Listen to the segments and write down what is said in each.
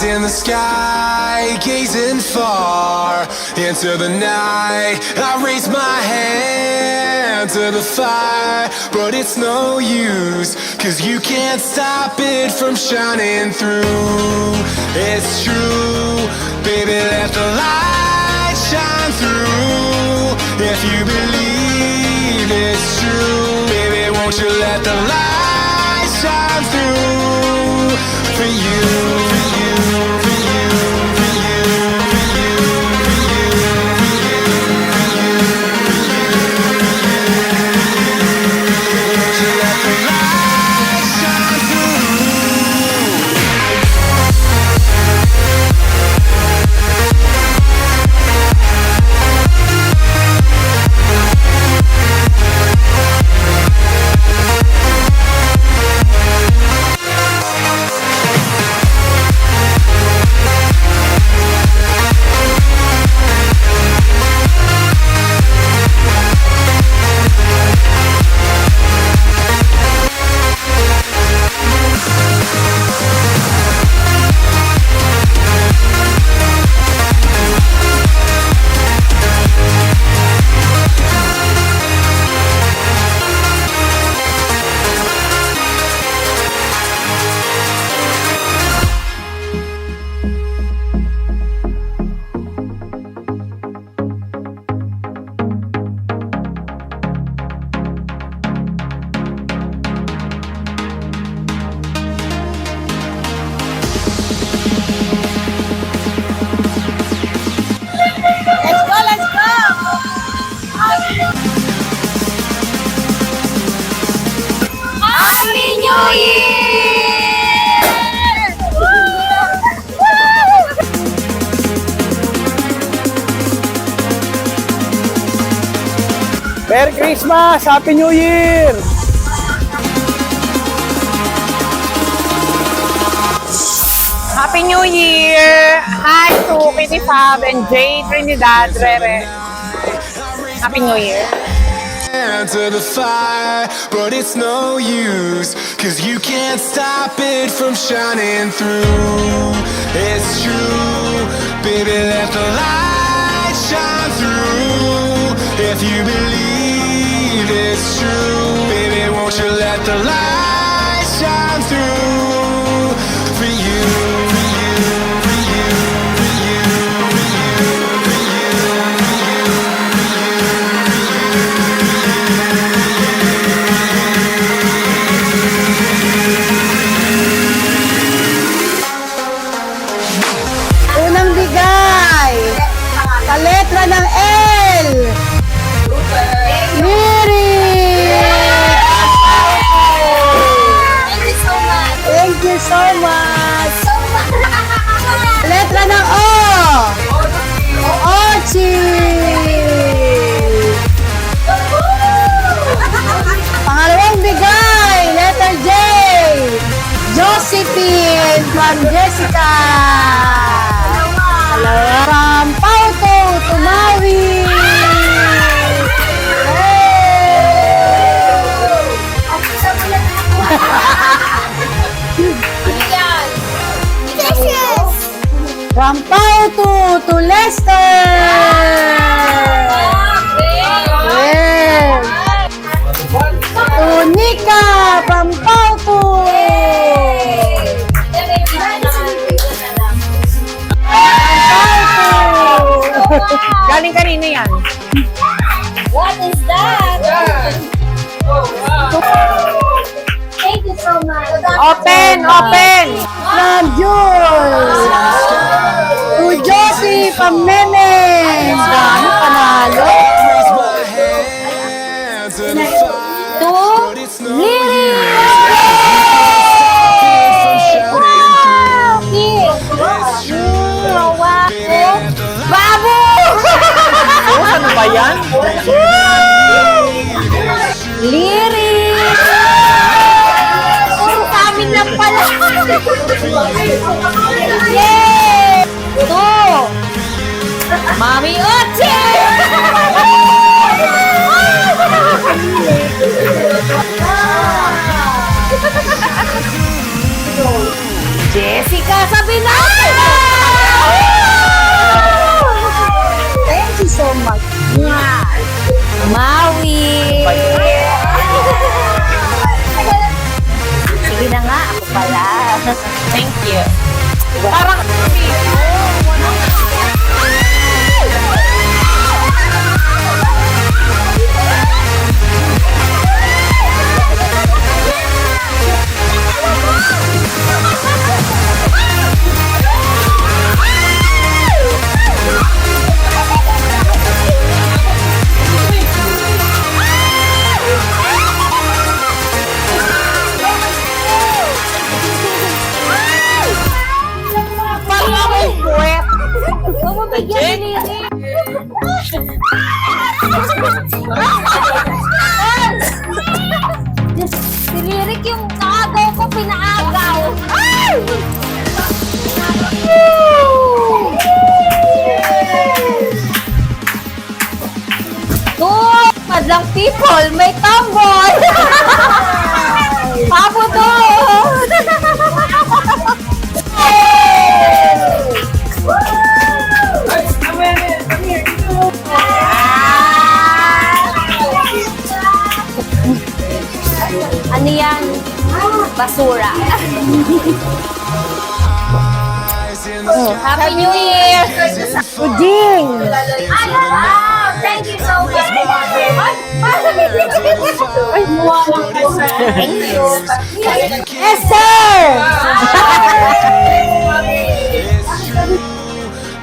eyes in the sky, gazing far into the night. I raise my hand to the fire, but it's no use, 'cause you can't stop it from shining through. It's true, baby, let the light shine through. If you believe it's true, baby, won't you let the light shine through for you, for you, for you, for you, for you, for you, for you, for you, won't you let the light shine through? Happy New Year! Merry Christmas! Happy New Year! Happy New Year! Hi to Kitty Fab and Jay Trinidad Rere. Happy New Year! To the fire, but it's no use, 'cause you can't stop it from shining through. It's true, baby, let the light shine through. If you believe it's true, baby, won't you let the light shine through for you, for you, for you, for you, for you, for you, for you, for Unang bigay sa letra ng L. Lyric! Thank you so much. Thank you so much. So much. Letra ng O. Ochi! Pangalawang bigay, letter J. Josephine from Jessica. From Pauto to Maui. From Pauto to Lester. Yes. To Nika from Pauto. Galing kanina yan. What is that? Thank you so much. Open! Open! From Jules. To Josie from Memes. Dami panalo. raise my hand to the fire, To but it's no Lyric. from shining through. It's true, baby, let the light Babu! Ano ba yan? Lyric! Puro sa amin lang pala. Yay! Ito! Mami Ochi! Jessica, sabi natin! Bigyan ni Liri. Si Lirik yung nakagaw ko, pinaagaw. Ay! Oh, madlang people, may tambol. Papo to. Ano yan? Basura. Happy New Year! Puding! Wow, thank you so much. Ay, muwawang ka, sir. Thank you. Yes, sir!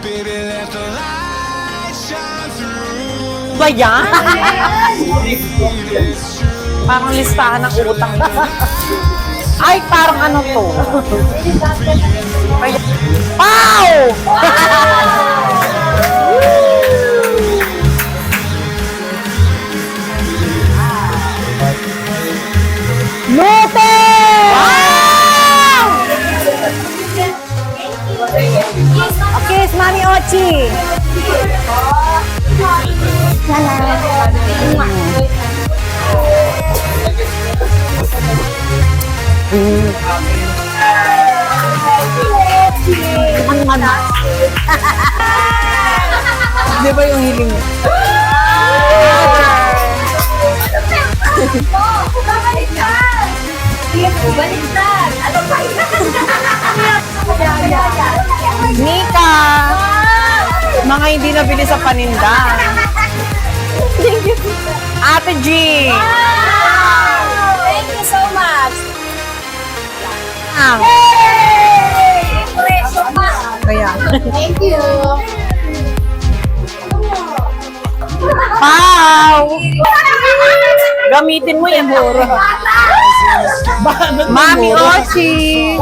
Baby, let the light shine through. Ba yan? Parang listahan ng utang. Ay, parang ano to? Ay, Pow! Lute! Okay, it's Mami Ochi. Di ba yung hiling mo? Baliktad! Baliktad! Ano ba yan? Nika! Mga hindi nabili sa paninda. Ate G! Thank you so much. Ah, Yay! Preso pa. kaya. Thank you. Pow! Gamitin mo yan, Buro. Mami Ochi!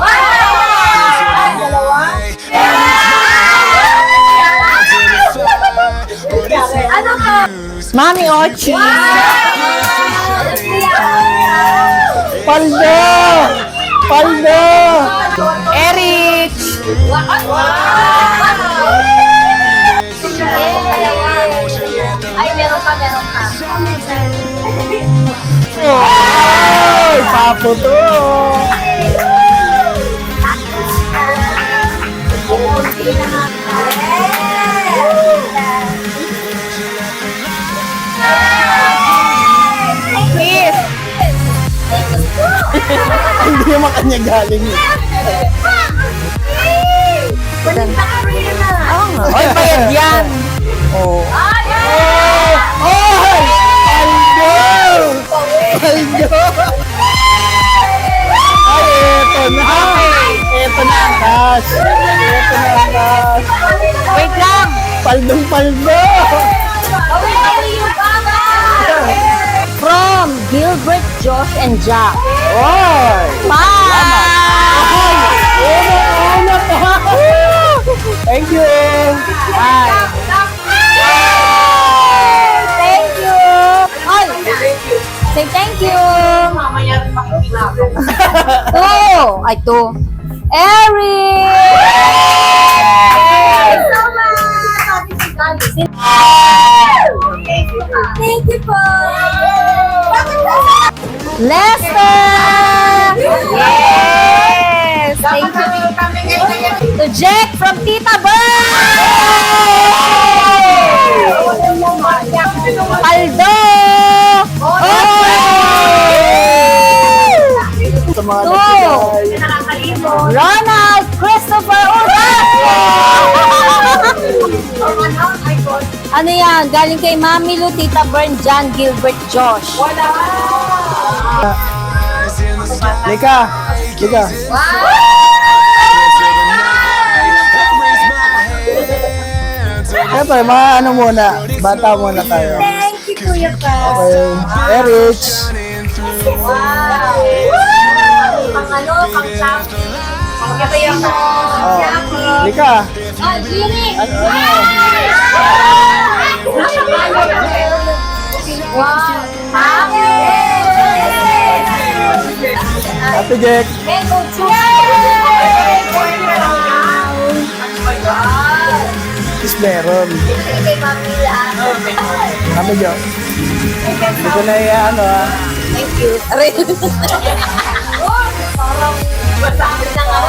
Ano ka? Mami Ochi! Paldo! Paldo! Eric! Ay, meron pa, meron pa. Ay, papo to! Kiss! Hindi naman kanya galing yun. Balita ka rin na. Oy, bayad yan! Oh. Ay! Ay! Paldo! Paldo! Ay, eto na! Eto na ang cash! Eto na ang cash! Wait lang! Paldong paldo! From Gilbert, Josh, and Jack. Oy! Bye! Una pa! Thank you! Bye! Thank you! Ay! Say thank you! To! Ay, to. Eric! so much! Thank you po! Lester! Yes! Thank you. To Jack from Tita Bird! Paldo! Sa mga To nagbigay. Ronald Christopher Orozco! Ano yan? Galing kay Mami Lu, Tita Bern, John, Gilbert, Josh. Lika! Lika! Siyempre, mga ano muna, bata muna tayo. Thank you, Kuya Pa. Okay. Erich! Wow! Pang ano, pang shopping. Pang kaya Oh. Lika! Ay, Gini! Ano? Wow! Happy! Ate Jack. Mango juice! Is meron. Kay Mami lang. Kami dyan. Hindi ko na ano ah. Thank you. Aray. Parang masakit na nga.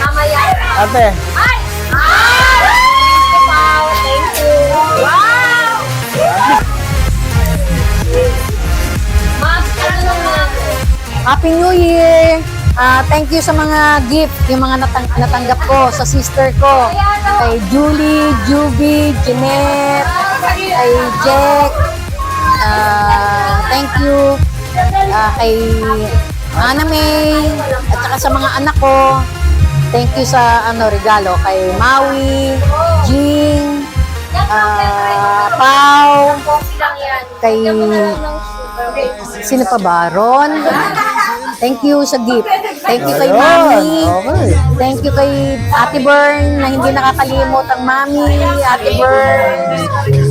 Mamaya. Ate. Ay! Thank you, Pao. Thank you. Wow! Ma'am, ano naman? Happy New Year! Thank you sa mga gift, yung mga natanggap ko sa sister ko. Kay Julie, Juby, Jeanette, kay Jack. Thank you kay Ana May, at saka sa mga anak ko. Thank you sa regalo kay Maui, Jing, Pau, Coffee lang yan. kay sino pa ba? Ron. Thank you sa gift. Thank you kay Ayun, Mami. okay. Thank you kay Ate Bern na hindi nakakalimot ang Mami, Ate Bern.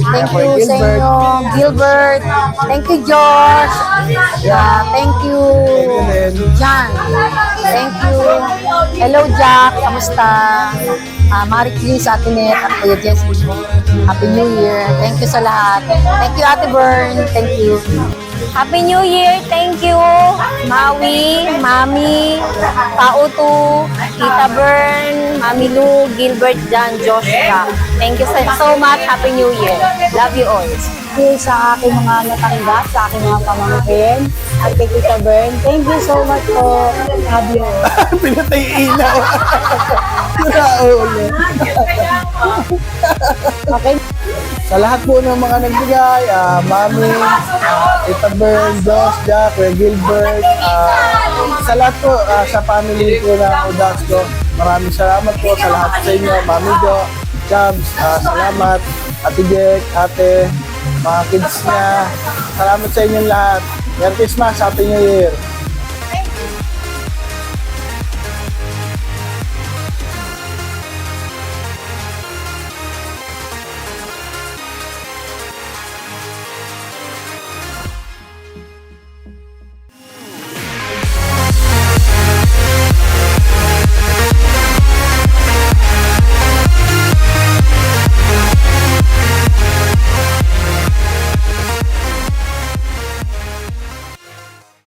Thank you sa inyo, Gilbert. Thank you, Josh. Thank you, John. Thank you. Hello, Jack. Kamusta? Marie Chris, Ate Net, at Kuya Jessie. Happy New Year. Thank you sa lahat. Thank you, Ate Bern. Thank you. Happy New Year! Thank you! Maui, Mami, Pautu, Tita Bern, Mami Lou, Gilbert, John, Joshua. Thank you so much. Happy New Year. Love you all. Sa aking mga natanggap, sa aking mga pamangkin, at kay Tita Bern. Thank you so much po. Love you. Pinatay ilaw. Ulit. Okay. Sa lahat po ng mga nagbigay, Mami, Tita Bern, Josh, Jack, Kuya Gilbert, sa lahat po, sa family ko na Udasco, maraming salamat po sa lahat sa inyo, Mami Jo, Jabs, salamat, Ate Jack, Ate, mga kids niya, salamat sa inyong lahat. Merry Christmas, Happy New Year!